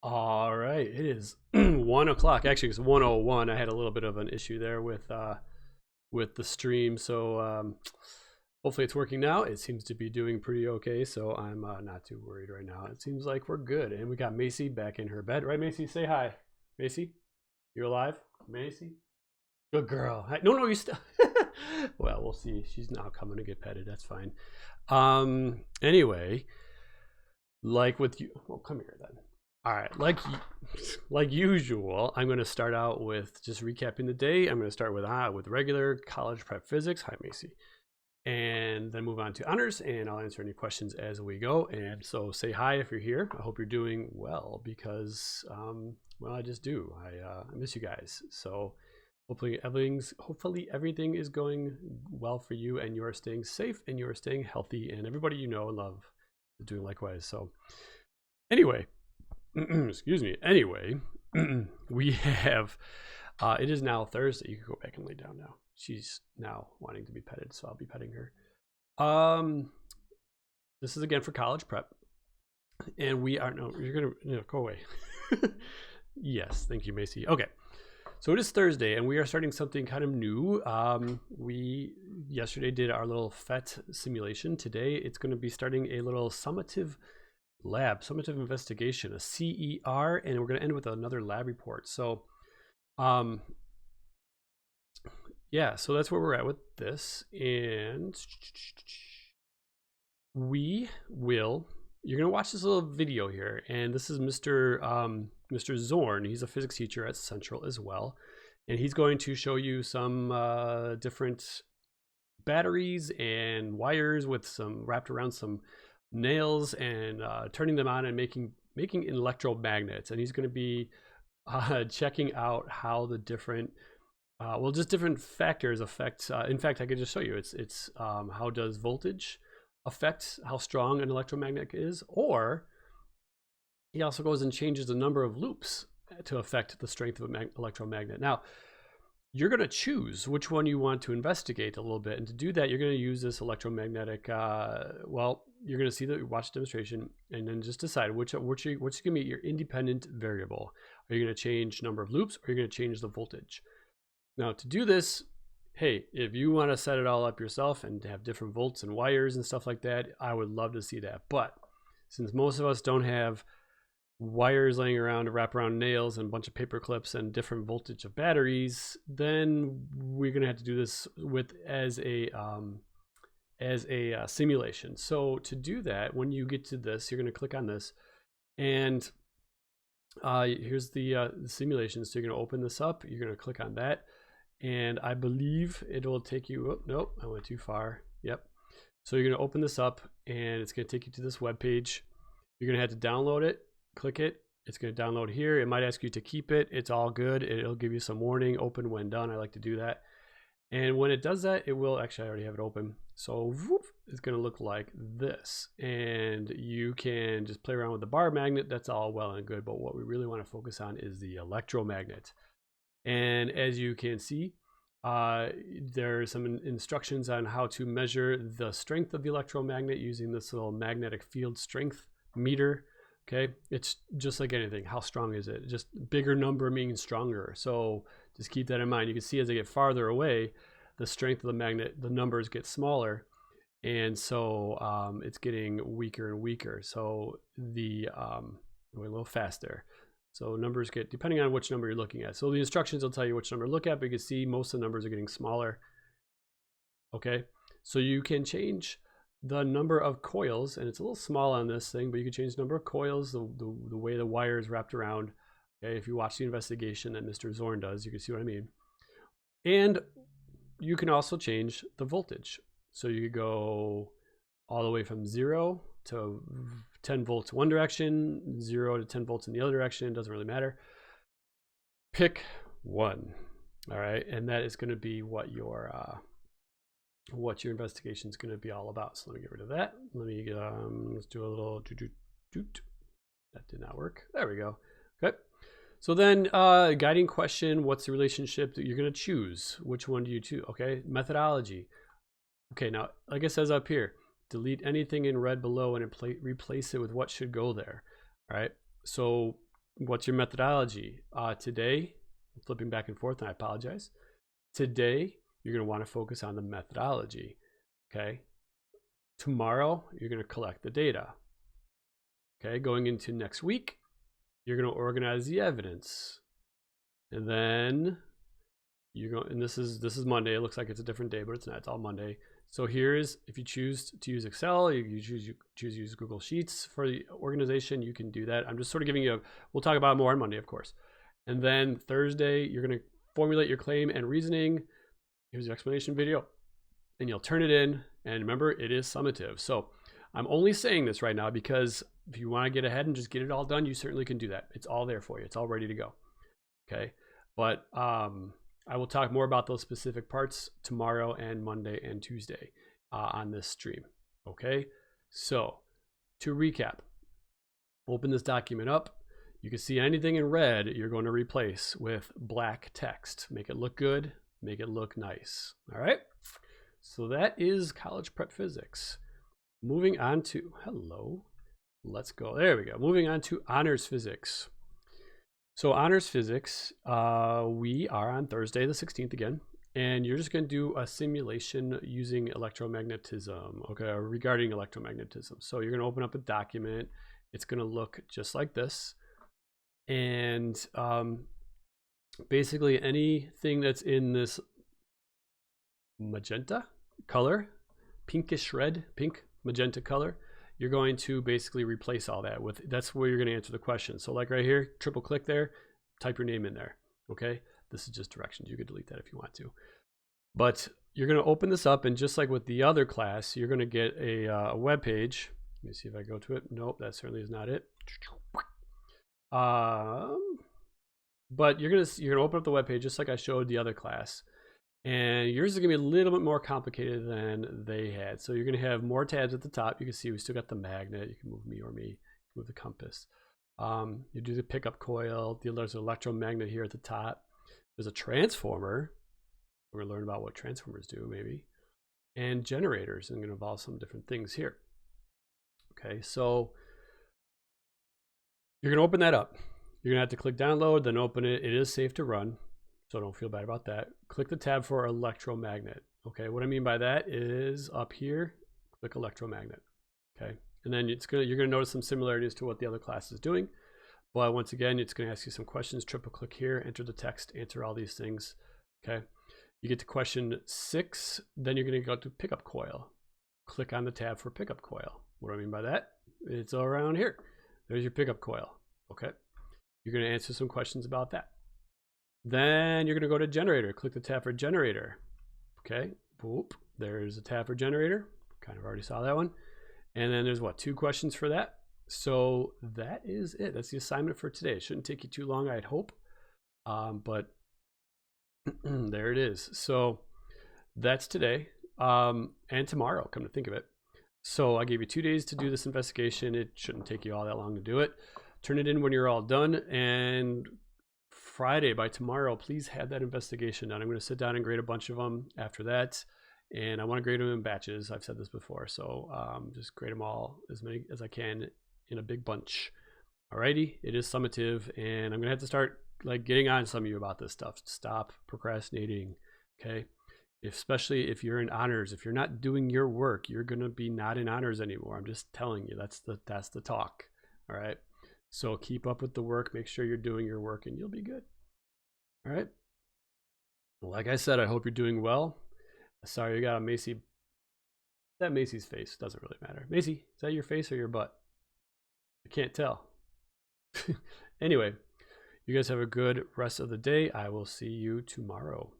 All right, it is 1 o'clock. Actually, it's 1:01. I had a little bit of an issue there with the stream, so hopefully it's working now. It seems to be doing pretty okay, so I'm not too worried right now. It seems like we're good, and we got Macy back in her bed, right? Macy, say hi. Macy, you're alive. Macy, good girl. Hi. No, you still. Well, we'll see. She's now coming to get petted. That's fine. Anyway, like with you. Well, come here then. All right, like usual, I'm going to start out with just recapping the day. I'm going to start with regular college prep physics. Hi, Macy. And then move on to honors, and I'll answer any questions as we go. And so say hi if you're here. I hope you're doing well because, well, I just do. I miss you guys. So hopefully everything is going well for you, and you are staying safe, and you are staying healthy, and everybody you know and love is doing likewise. So anyway. Excuse me. Anyway, we have, it is now Thursday. You can go back and lay down now. She's now wanting to be petted, so I'll be petting her. This is again for college prep. And we are, no, you're going to, go away. Yes, thank you, Macy. Okay. So it is Thursday, and we are starting something kind of new. We yesterday did our little FET simulation. Today, it's going to be starting a little summative investigation, a CER, and we're going to end with another lab report. So yeah, so that's where we're at with this, and you're going to watch this little video here, and this is Mr. Zorn. He's a physics teacher at Central as well, and he's going to show you some different batteries and wires with some wrapped around some nails and turning them on and making electromagnets. And he's going to be checking out how the different just different factors affect, in fact, I could just show you, it's how does voltage affect how strong an electromagnet is, or he also goes and changes the number of loops to affect the strength of an electromagnet. Now, you're going to choose which one you want to investigate a little bit, and to do that, you're going to use this electromagnetic. You're going to see watch the demonstration, and then just decide what's going to be your independent variable. Are you going to change number of loops, or are you going to change the voltage? Now, to do this, hey, if you want to set it all up yourself and have different volts and wires and stuff like that, I would love to see that. But since most of us don't have wires laying around to wrap around nails and a bunch of paper clips and different voltage of batteries, then we're going to have to do this as a simulation. So to do that, when you get to this, you're going to click on this, and here's the simulation. So you're going to open this up, you're going to click on that, and I believe it will take you, oh, nope, I went too far. Yep. So you're going to open this up, and it's going to take you to this web page. You're going to have to download it. Click it. It's going to download here. It might ask you to keep it. It's all good. It'll give you some warning. Open when done. I like to do that. And when it does that, it will actually, I already have it open. So whoop, it's going to look like this. And you can just play around with the bar magnet. That's all well and good. But what we really want to focus on is the electromagnet. And as you can see, there are some instructions on how to measure the strength of the electromagnet using this little magnetic field strength meter. Okay, it's just like anything. How strong is it? Just bigger number means stronger. So just keep that in mind. You can see as they get farther away, the strength of the magnet, the numbers get smaller. And so it's getting weaker and weaker. So going a little faster. So numbers get, depending on which number you're looking at. So the instructions will tell you which number to look at, but you can see most of the numbers are getting smaller. Okay, so you can change the number of coils, and it's a little small on this thing, but you can change the number of coils, the way the wire is wrapped around. Okay, if you watch the investigation that Mr. Zorn does, you can see what I mean. And you can also change the voltage. So you could go all the way from 0 to 10 volts one direction, 0 to 10 volts in the other direction. It doesn't really matter. Pick one. All right, and that is going to be what your investigation is going to be all about. So let me get rid of that. Let me let's do a little doot. That did not work. There we go. Okay. So then guiding question, what's the relationship that you're going to choose? Which one do you choose? Okay, methodology. Okay, now like it says up here, delete anything in red below and replace it with what should go there. All right, so what's your methodology? Today, I'm flipping back and forth, and I apologize. Today, you're going to want to focus on the methodology, okay? Tomorrow, you're going to collect the data. Okay, going into next week, you're going to organize the evidence. And then you're going, and this is Monday. It looks like it's a different day, but it's not. It's all Monday. So here's, if you choose to use Excel, you choose to use Google Sheets for the organization, you can do that. I'm just sort of giving you we'll talk about it more on Monday, of course. And then Thursday, you're going to formulate your claim and reasoning. Here's your explanation video, and you'll turn it in. And remember, it is summative. So I'm only saying this right now because if you want to get ahead and just get it all done, you certainly can do that. It's all there for you. It's all ready to go. Okay. But I will talk more about those specific parts tomorrow and Monday and Tuesday on this stream. Okay. So to recap, open this document up. You can see anything in red, you're going to replace with black text. Make it look good. Make it look nice. All right. So that is college prep physics. Moving on to, let's go. There we go. Moving on to honors physics. So honors physics, we are on Thursday the 16th again, and you're just going to do a simulation using electromagnetism, okay, or regarding electromagnetism. So you're going to open up a document. It's going to look just like this. And basically anything that's in this magenta color, pinkish red, pink magenta color, you're going to basically replace all that with, that's where you're going to answer the question. So like right here, triple click there, type your name in there. Okay. This is just directions. You could delete that if you want to, but you're going to open this up, and just like with the other class, you're going to get a web page. Let me see if I go to it. Nope, that certainly is not it. But you're gonna open up the web page just like I showed the other class, and yours is gonna be a little bit more complicated than they had. So you're gonna have more tabs at the top. You can see we still got the magnet. You can move me or me, move the compass. You do the pickup coil. There's an electromagnet here at the top. There's a transformer. We're gonna learn about what transformers do maybe, and generators. I'm gonna involve some different things here. Okay, so you're gonna open that up. You're gonna have to click download, then open it. It is safe to run, so don't feel bad about that. Click the tab for electromagnet. Okay, what I mean by that is up here, click electromagnet. Okay, and then you're gonna notice some similarities to what the other class is doing. But once again, it's gonna ask you some questions. Triple click here, enter the text, answer all these things. Okay, you get to question 6, then you're gonna go to pickup coil. Click on the tab for pickup coil. What do I mean by that? It's around here. There's your pickup coil. Okay. You're going to answer some questions about that. Then you're going to go to generator. Click the tab for generator. Okay. Boop. There's a tab for generator. Kind of already saw that one. And then there's what? 2 questions for that. So that is it. That's the assignment for today. It shouldn't take you too long, I'd hope. But there it is. So that's today. And tomorrow, come to think of it. So I gave you 2 days to do this investigation. It shouldn't take you all that long to do it. Turn it in when you're all done, and Friday, by tomorrow, please have that investigation done. I'm going to sit down and grade a bunch of them after that, and I want to grade them in batches. I've said this before, so just grade them all, as many as I can, in a big bunch. Alrighty, it is summative, and I'm going to have to start like getting on some of you about this stuff. Stop procrastinating, okay? Especially if you're in honors. If you're not doing your work, you're going to be not in honors anymore. I'm just telling you, that's the talk, all right? So keep up with the work, make sure you're doing your work, and you'll be good. All right. Well, like I said, I hope you're doing well. Sorry, you got a Macy. That Macy's face doesn't really matter. Macy, is that your face or your butt? I can't tell. Anyway, you guys have a good rest of the day. I will see you tomorrow.